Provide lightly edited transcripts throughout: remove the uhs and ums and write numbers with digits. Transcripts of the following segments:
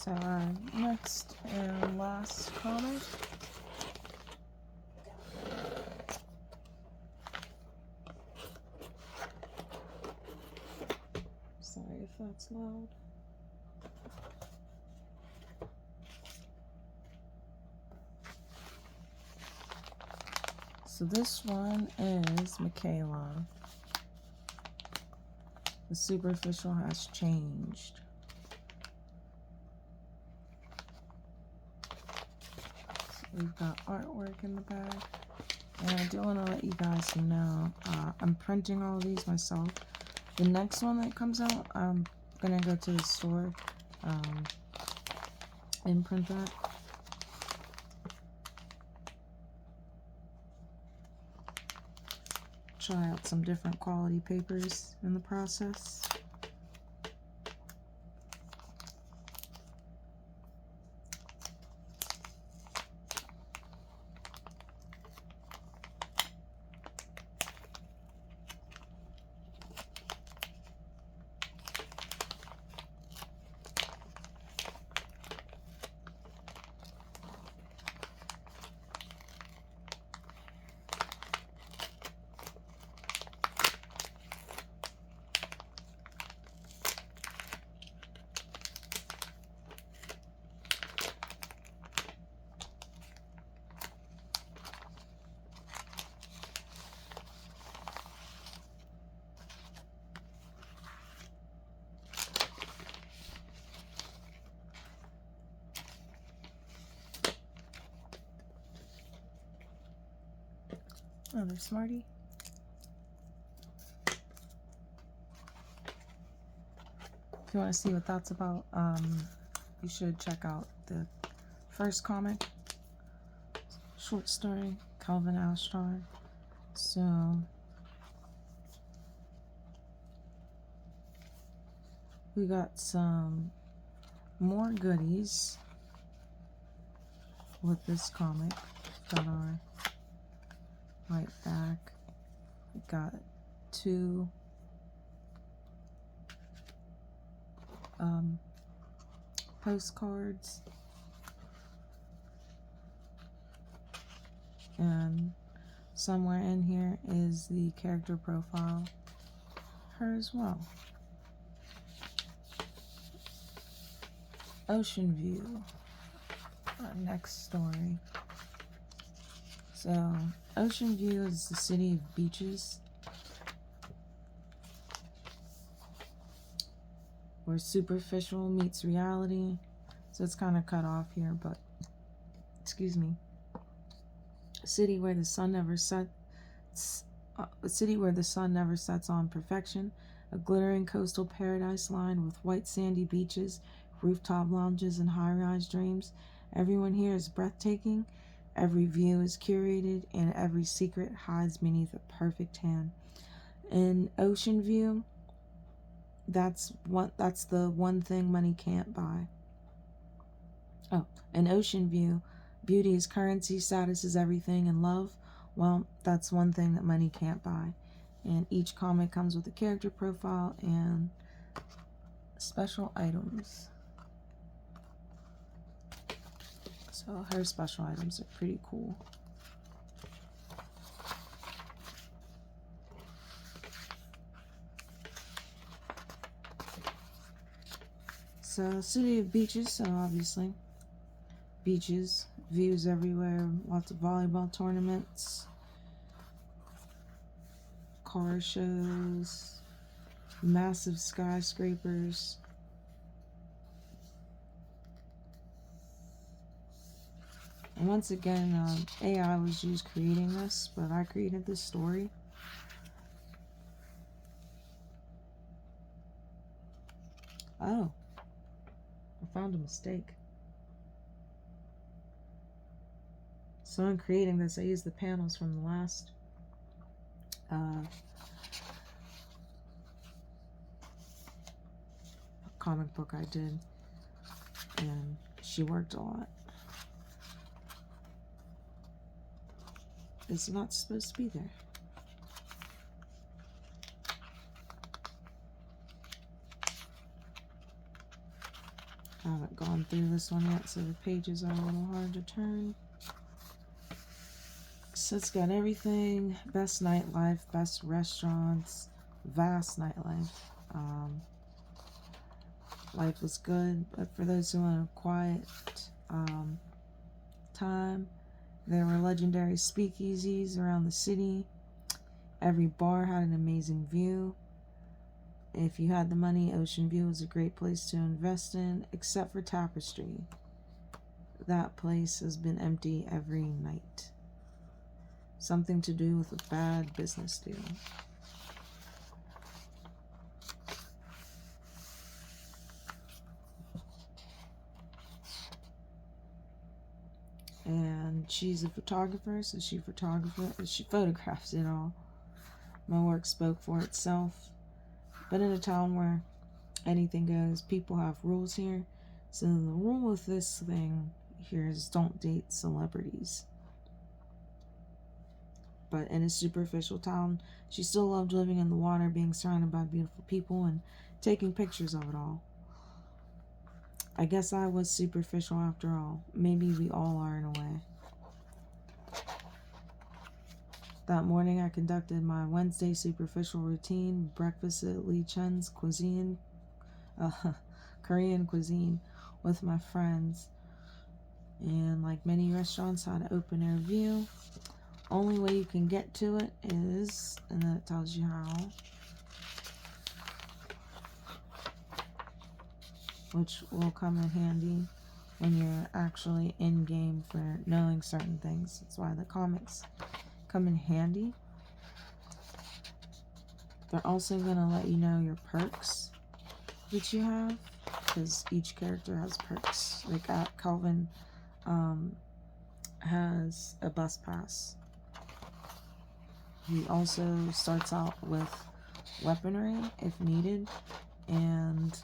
So our next and last comic. Sorry if that's loud. So this one is Makayla. The superficial has changed. So we've got artwork in the bag. And I do want to let you guys know, I'm printing all of these myself. The next one that comes out, I'm going to go to the store and print that. Try out some different quality papers in the process. Another Smartie. If you want to see what that's about, you should check out the first comic, short story, Calvin Ashtar. So we got some more goodies with this comic. Got our right back. We got two postcards, and somewhere in here is the character profile, her as well. Ocean View, our next story. So Ocean View is the city of beaches, where superficial meets reality. So it's kind of cut off here, but excuse me. A city where the sun never sets. A city where the sun never sets on perfection. A glittering coastal paradise lined with white sandy beaches, rooftop lounges, and high-rise dreams. Everyone here is breathtaking. Every view is curated, and every secret hides beneath a perfect hand. In Ocean View, that's the one thing money can't buy. Oh, in Ocean View, beauty is currency, status is everything, and love, well, that's one thing that money can't buy. And each comic comes with a character profile and special items. So her special items are pretty cool. So city of beaches, so obviously beaches, views everywhere, lots of volleyball tournaments, car shows, massive skyscrapers. And once again, AI was used creating this, but I created this story. Oh, I found a mistake. So in creating this, I used the panels from the last comic book I did, and she worked a lot. It's not supposed to be there. Haven't gone through this one yet, so the pages are a little hard to turn. So it's got everything. Best nightlife, best restaurants, vast nightlife. Life was good, but for those who want a quiet time, there were legendary speakeasies around the city. Every bar had an amazing view. If you had the money, Ocean View was a great place to invest in, except for Tapestry. That place has been empty every night. Something to do with a bad business deal. And she's a photographer, so she photographs it all. My work spoke for itself. But in a town where anything goes, people have rules here. So the rule with this thing here is don't date celebrities. But in a superficial town, she still loved living in the water, being surrounded by beautiful people, and taking pictures of it all. I guess I was superficial after all. Maybe we all are in a way. That morning I conducted my Wednesday superficial routine, breakfast at Lee Chen's cuisine, Korean cuisine, with my friends. And like many restaurants, had an open air view. Only way you can get to it is, and then it tells you how, which will come in handy when you're actually in game for knowing certain things. That's why the comics come in handy. They're also going to let you know your perks that you have, because each character has perks. Like Calvin has a bus pass. He also starts out with weaponry if needed, and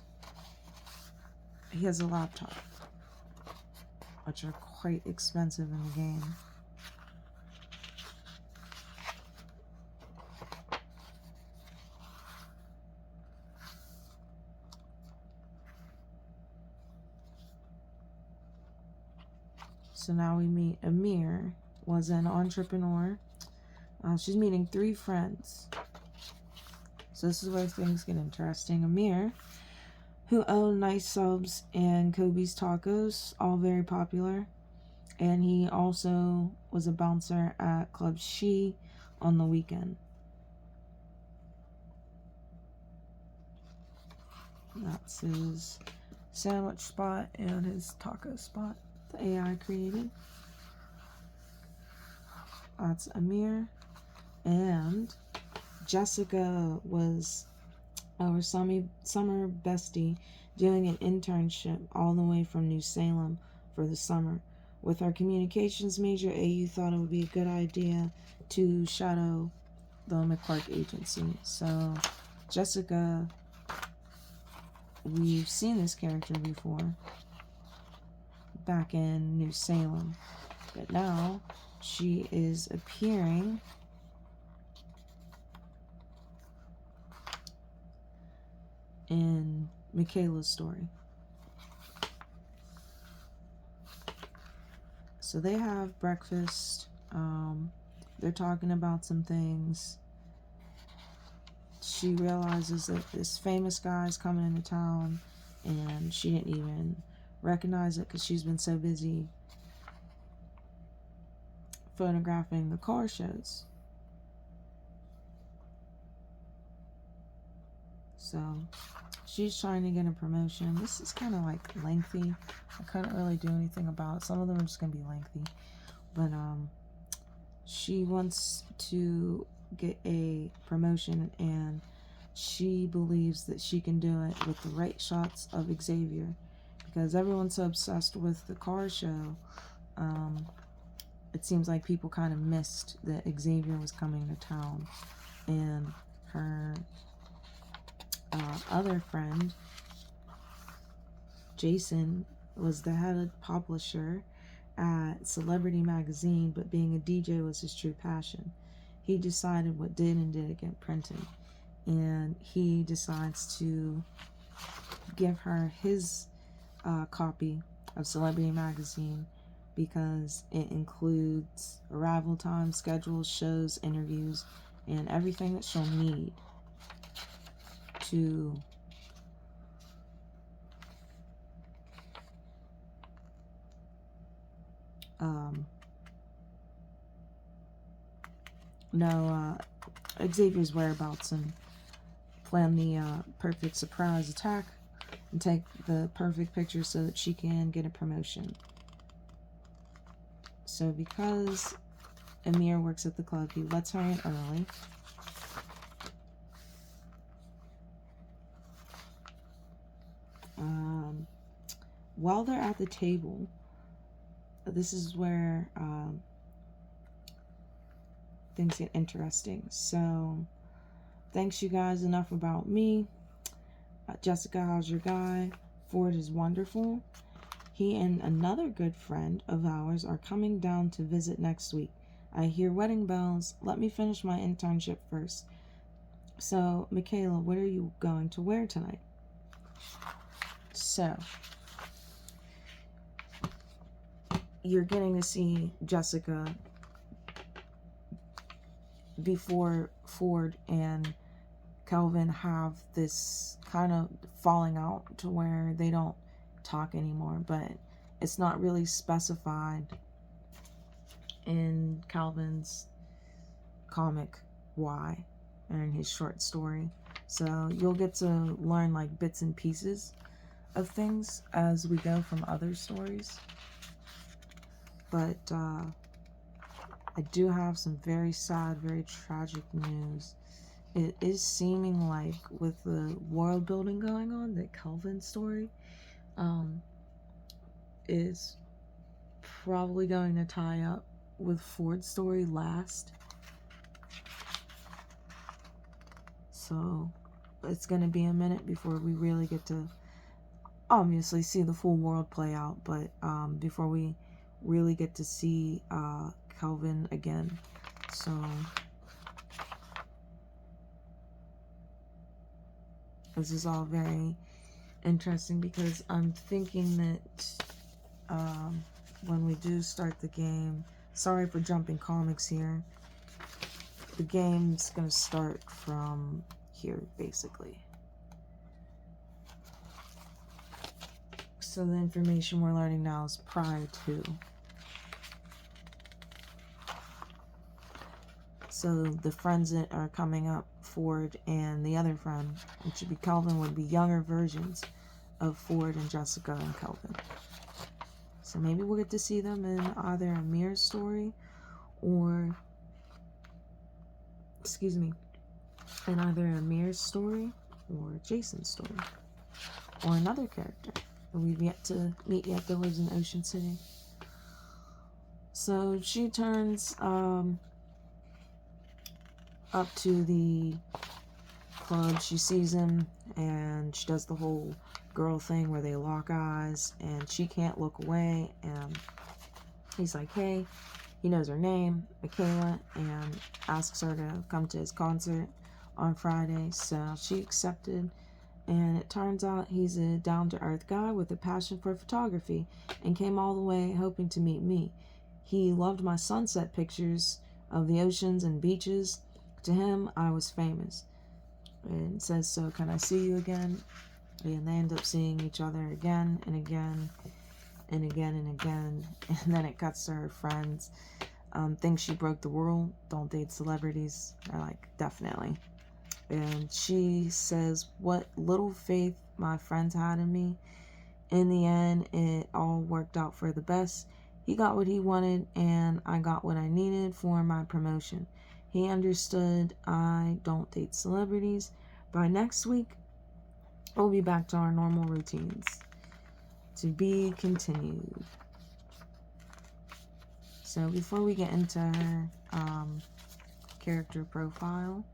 he has a laptop, which are quite expensive in the game. So now we meet Amir, was an entrepreneur. She's meeting 3 friends. So this is where things get interesting. Amir, who owned Nice Subs and Kobe's Tacos, all very popular. And he also was a bouncer at Club She on the weekend. That's his sandwich spot and his taco spot the AI created. That's Amir. And Jessica was our summer bestie doing an internship all the way from New Salem for the summer. With our communications major, AU thought it would be a good idea to shadow the McClark agency. So Jessica, we've seen this character before back in New Salem, but now she is appearing in Makayla's story. So they have breakfast. They're talking about some things. She realizes that this famous guy is coming into town, and she didn't even recognize it because she's been so busy photographing the car shows. So she's trying to get a promotion. This is kind of like lengthy. I couldn't really do anything about it. Some of them are just going to be lengthy. But she wants to get a promotion, and she believes that she can do it with the right shots of Xavier, because everyone's so obsessed with the car show. It seems like people kind of missed that Xavier was coming to town, and her other friend, Jason, was the head publisher at Celebrity Magazine, but being a DJ was his true passion. He decided what did and didn't get printed, and he decides to give her his copy of Celebrity Magazine because it includes arrival time, schedules, shows, interviews, and everything that she'll need to know Xavier's whereabouts and plan the perfect surprise attack and take the perfect picture so that she can get a promotion. So because Amir works at the club, he lets her in early. While they're at the table, this is where things get interesting. So, thanks you guys. Enough about me. Jessica, how's your guy? Ford is wonderful. He and another good friend of ours are coming down to visit next week. I hear wedding bells. Let me finish my internship first. So, Makayla, what are you going to wear tonight? So, you're getting to see Jessica before Ford and Kelvin have this kind of falling out to where they don't talk anymore, but it's not really specified in Calvin's comic why, and in his short story. So you'll get to learn like bits and pieces of things as we go from other stories. But I do have some very sad, very tragic news. It is seeming like with the world building going on, that Kelvin's story is probably going to tie up with Ford's story last. So it's going to be a minute before we really get to obviously see the full world play out, but before we really get to see Kelvin again. So this is all very interesting because I'm thinking that when we do start the game, sorry for jumping comics here, the game's gonna start from here basically. So the information we're learning now is prior to. So the friends that are coming up, Ford and the other friend, which should be Kelvin, would be younger versions of Ford and Jessica and Kelvin. So maybe we'll get to see them in either Amir's story or, in either Amir's story or Jason's story or another character that we've yet to meet yet that lives in Ocean City. So she turns up to the club. She sees him and she does the whole girl thing where they lock eyes and she can't look away, and he's like, hey, he knows her name, Makayla, and asks her to come to his concert on Friday. So she accepted, and it turns out he's a down-to-earth guy with a passion for photography and came all the way hoping to meet me. He loved my sunset pictures of the oceans and beaches. To him, I was famous. And it says, so can I see you again? And they end up seeing each other again and again and again and again. And then it cuts to her friends. Thinks she broke the rule. Don't date celebrities. They're like, definitely. And she says, what little faith my friends had in me. In the end, it all worked out for the best. He got what he wanted, and I got what I needed for my promotion. He understood I don't date celebrities. By next week, we'll be back to our normal routines. To be continued. So before we get into her character profile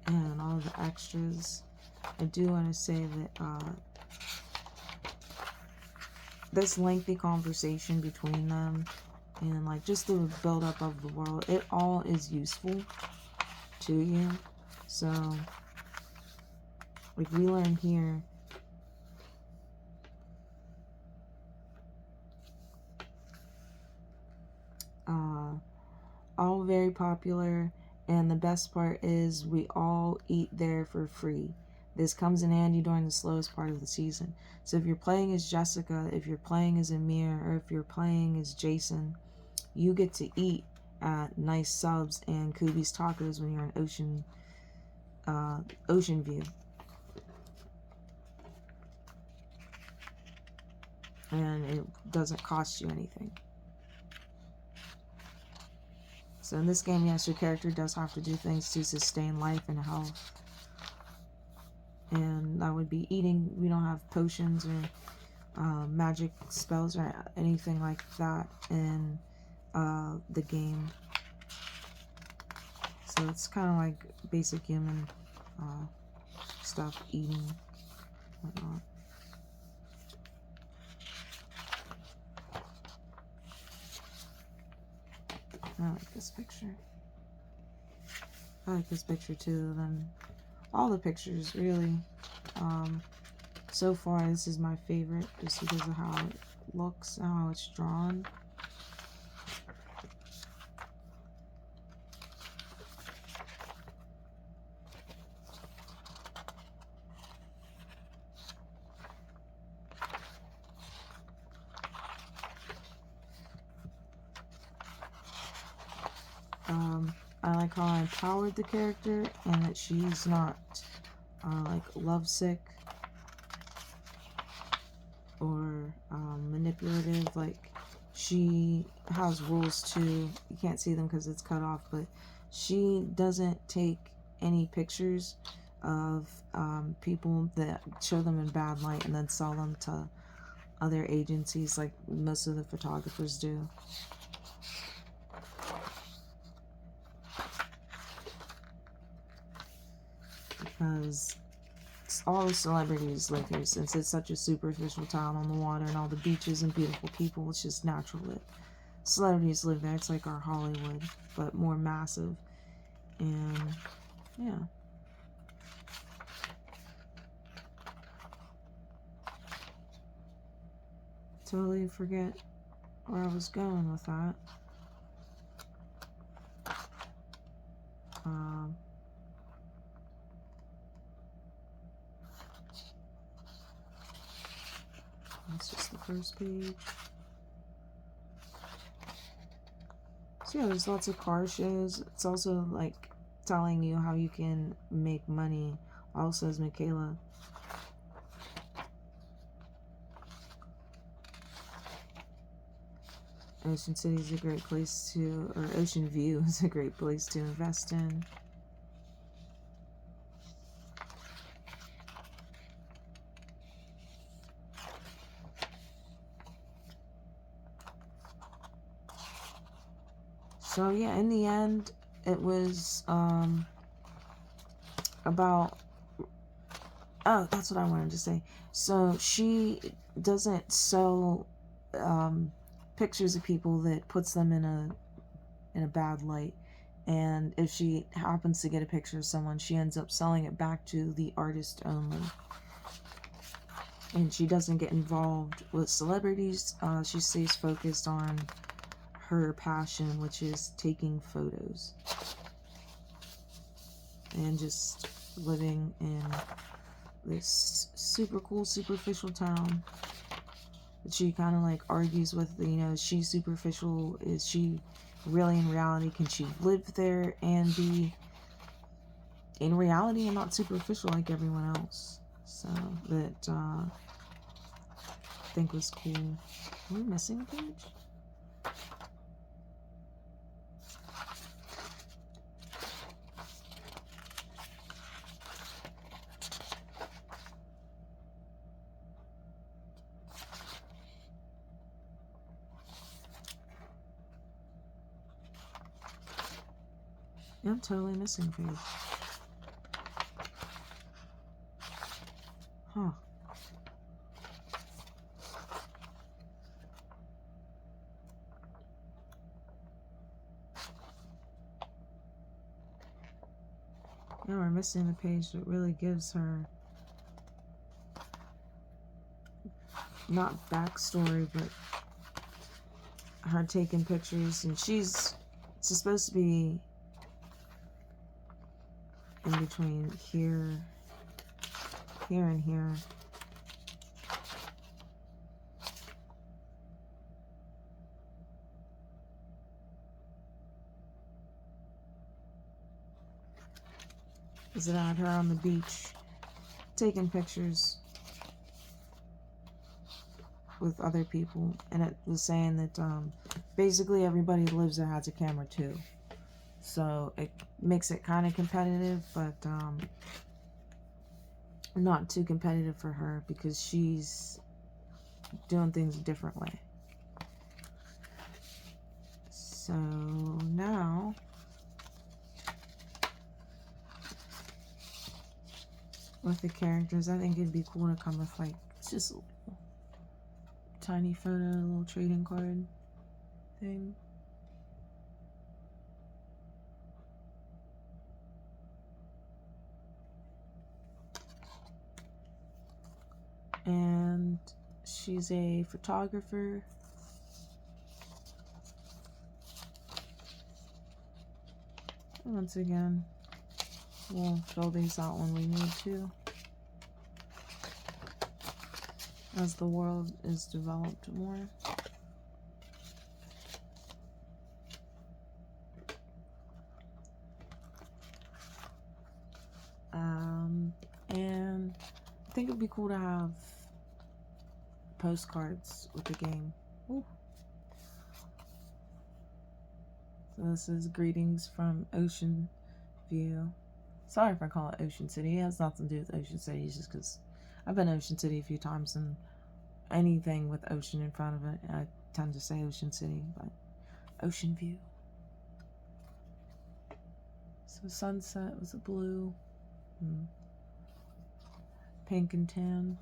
and all the extras, I do want to say that this lengthy conversation between them and like just the build-up of the world, it all is useful to you. So like we learn here all very popular, and the best part is we all eat there for free. This comes in handy during the slowest part of the season. So if you're playing as Jessica, if you're playing as Amir, or if you're playing as Jason, you get to eat at nice subs and Kubi's Tacos when you're in Ocean View. And it doesn't cost you anything. So in this game, yes, your character does have to do things to sustain life and health. And that would be eating. We don't have potions or magic spells or anything like that in the game. So it's kind of like basic human stuff, eating, whatnot. I like this picture. I like this picture too. Then all the pictures really. So far, this is my favorite just because of how it looks and how it's drawn. I like how I empowered the character and that she's not like lovesick or manipulative. Like, she has rules too. You can't see them because it's cut off, but she doesn't take any pictures of people that show them in bad light and then sell them to other agencies like most of the photographers do. Because all the celebrities live here, since it's such a superficial town on the water and all the beaches and beautiful people. It's just natural that celebrities live there. It's like our Hollywood, but more massive. And yeah. Totally forget where I was going with that. That's just the first page. So yeah, there's lots of car shows. It's also like telling you how you can make money. Also, as Makayla. Ocean City is a great place to, or Ocean View is a great place to invest in. So yeah, in the end, it was about, oh, that's what I wanted to say. So she doesn't sell pictures of people that puts them in a bad light. And if she happens to get a picture of someone, she ends up selling it back to the artist only. And she doesn't get involved with celebrities. She stays focused on her passion, which is taking photos and just living in this super cool superficial town that she kind of like argues with. You know, is she superficial? Is she really in reality? Can she live there and be in reality and not superficial like everyone else? So that I think was cool. Are we missing a page? Yeah, I'm totally missing a page. Huh. Yeah, we're missing the page that really gives her not backstory, but her taking pictures, and she's supposed to be in between here, here, and here. Is it out her on the beach taking pictures with other people, and it was saying that basically everybody who lives there has a camera too, so it makes it kind of competitive, but not too competitive for her because she's doing things a different way. So now with the characters, I think it'd be cool to come with like just a little tiny photo, a little trading card thing. And she's a photographer. Once again, we'll fill these out when we need to, as the world is developed more. And I think it'd be cool to have postcards with the game. Ooh. So this is greetings from Ocean View. Sorry if I call it Ocean City. It has nothing to do with Ocean City. It's just because I've been to Ocean City a few times, and anything with ocean in front of it, I tend to say Ocean City, but Ocean View. So sunset was a blue, pink and tan.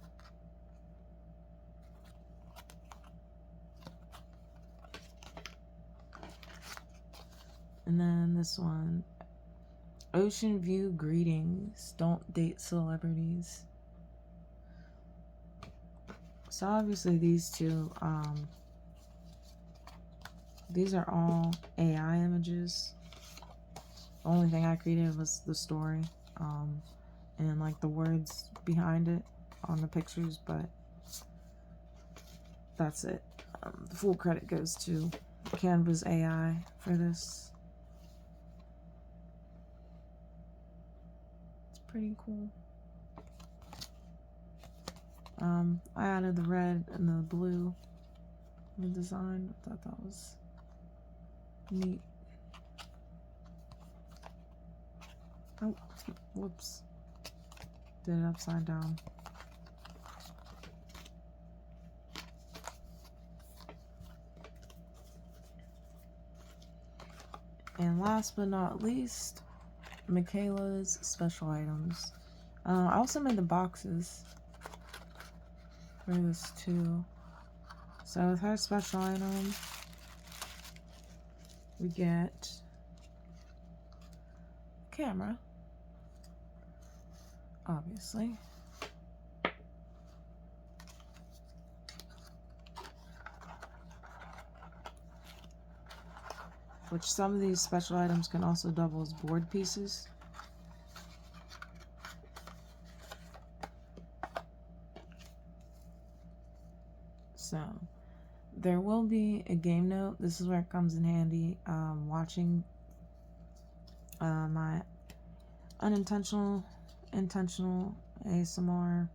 And then this one, Ocean View greetings, don't date celebrities. So obviously these two, these are all AI images. The only thing I created was the story, and like the words behind it on the pictures, but that's it. The full credit goes to Canva's AI for this. It's pretty cool. I added the red and the blue in the design. I thought that was neat. Oh, whoops. Did it upside down. And last but not least, Makayla's special items. I also made the boxes for this too. So with her special item, we get a camera, obviously. Which some of these special items can also double as board pieces. So there will be a game note. This is where it comes in handy. Watching my intentional ASMR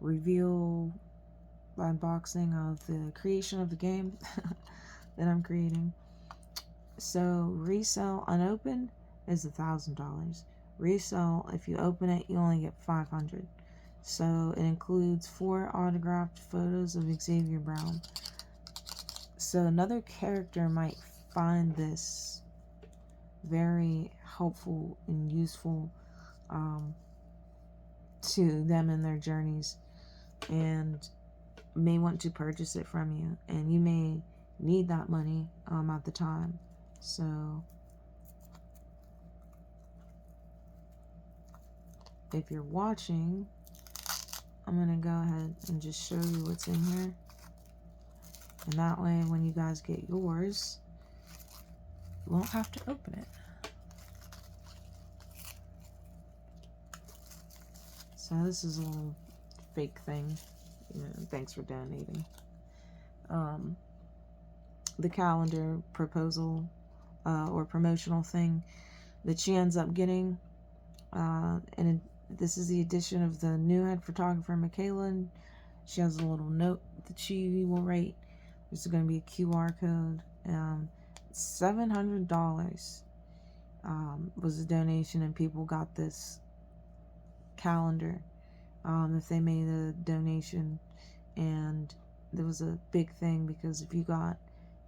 reveal unboxing of the creation of the game that I'm creating. So resale unopened is $1,000. Resale, if you open it, you only get $500. So it includes 4 autographed photos of Xavier Brown. So another character might find this very helpful and useful to them in their journeys, and may want to purchase it from you, and you may need that money at the time. So if you're watching, I'm gonna go ahead and just show you what's in here. And that way, when you guys get yours, you won't have to open it. So this is a little fake thing. Thanks for donating. The calendar proposal or promotional thing that she ends up getting. This is the edition of the new head photographer, Makayla. And she has a little note that she will write. There's going to be a QR code. $700 was the donation, and people got this calendar if they made a donation. And there was a big thing because if you got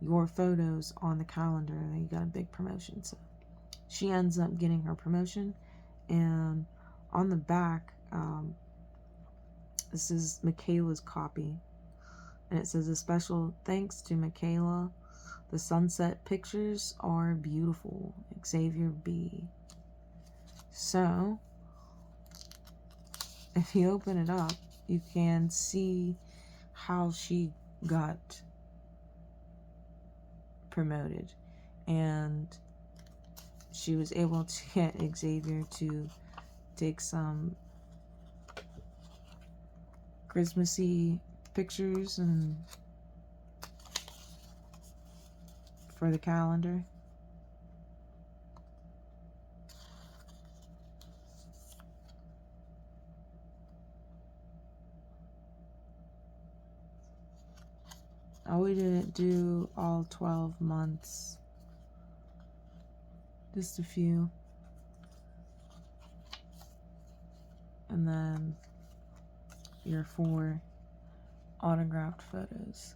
your photos on the calendar, then you got a big promotion. So she ends up getting her promotion. And on the back, this is Makayla's copy, and it says, a special thanks to Makayla. The sunset pictures are beautiful. Xavier B. So if you open it up, you can see how she got promoted, and she was able to get Xavier to take some Christmassy pictures and for the calendar. We didn't do all 12 months, just a few. And then your 4 autographed photos.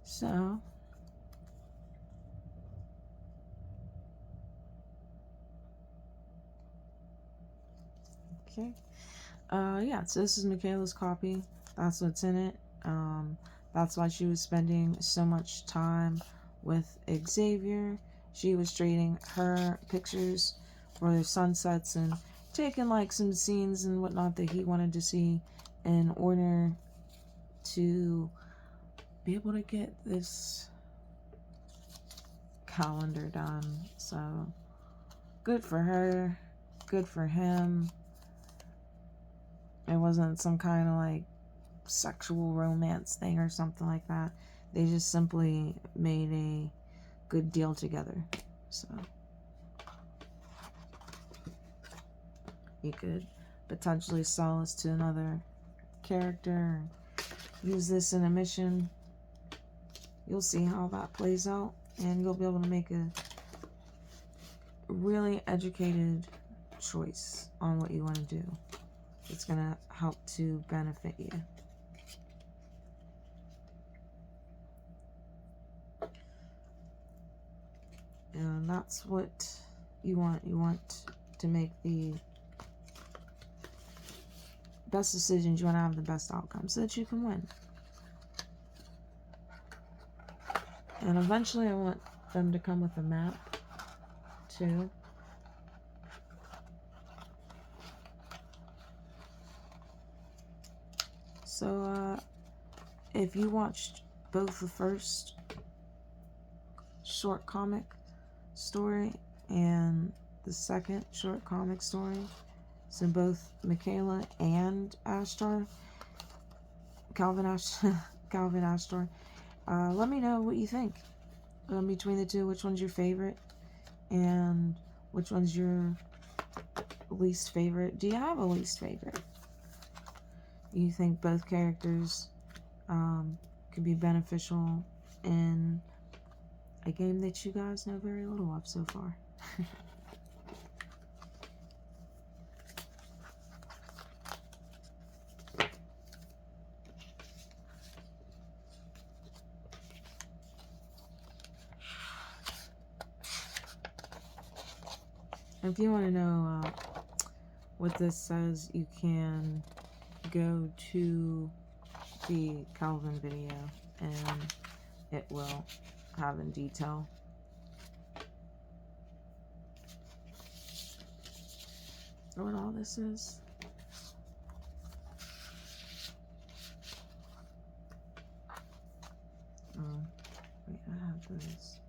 So okay. Yeah, so this is Makayla's copy. That's what's in it. That's why she was spending so much time with Xavier. She was trading her pictures for their sunsets and taking like some scenes and whatnot that he wanted to see in order to be able to get this calendar done. So good for her, good for him. It wasn't some kind of like sexual romance thing or something like that. They just simply made a good deal together. So you could potentially sell this to another character, use this in a mission. You'll see how that plays out, and you'll be able to make a really educated choice on what you want to do. It's going to help to benefit you. And that's what you want. You want to make the best decisions. You want to have the best outcome so that you can win. And eventually I want them to come with a map too. So if you watched both the first short comic story and the second short comic story, so both Makayla and Ashtar, Calvin Ashtar, let me know what you think between the two. Which one's your favorite and which one's your least favorite? Do you have a least favorite? You think both characters could be beneficial in a game that you guys know very little of so far? If you want to know what this says, you can go to the Calvin video, and it will have in detail. What all this is. Wait, I have this.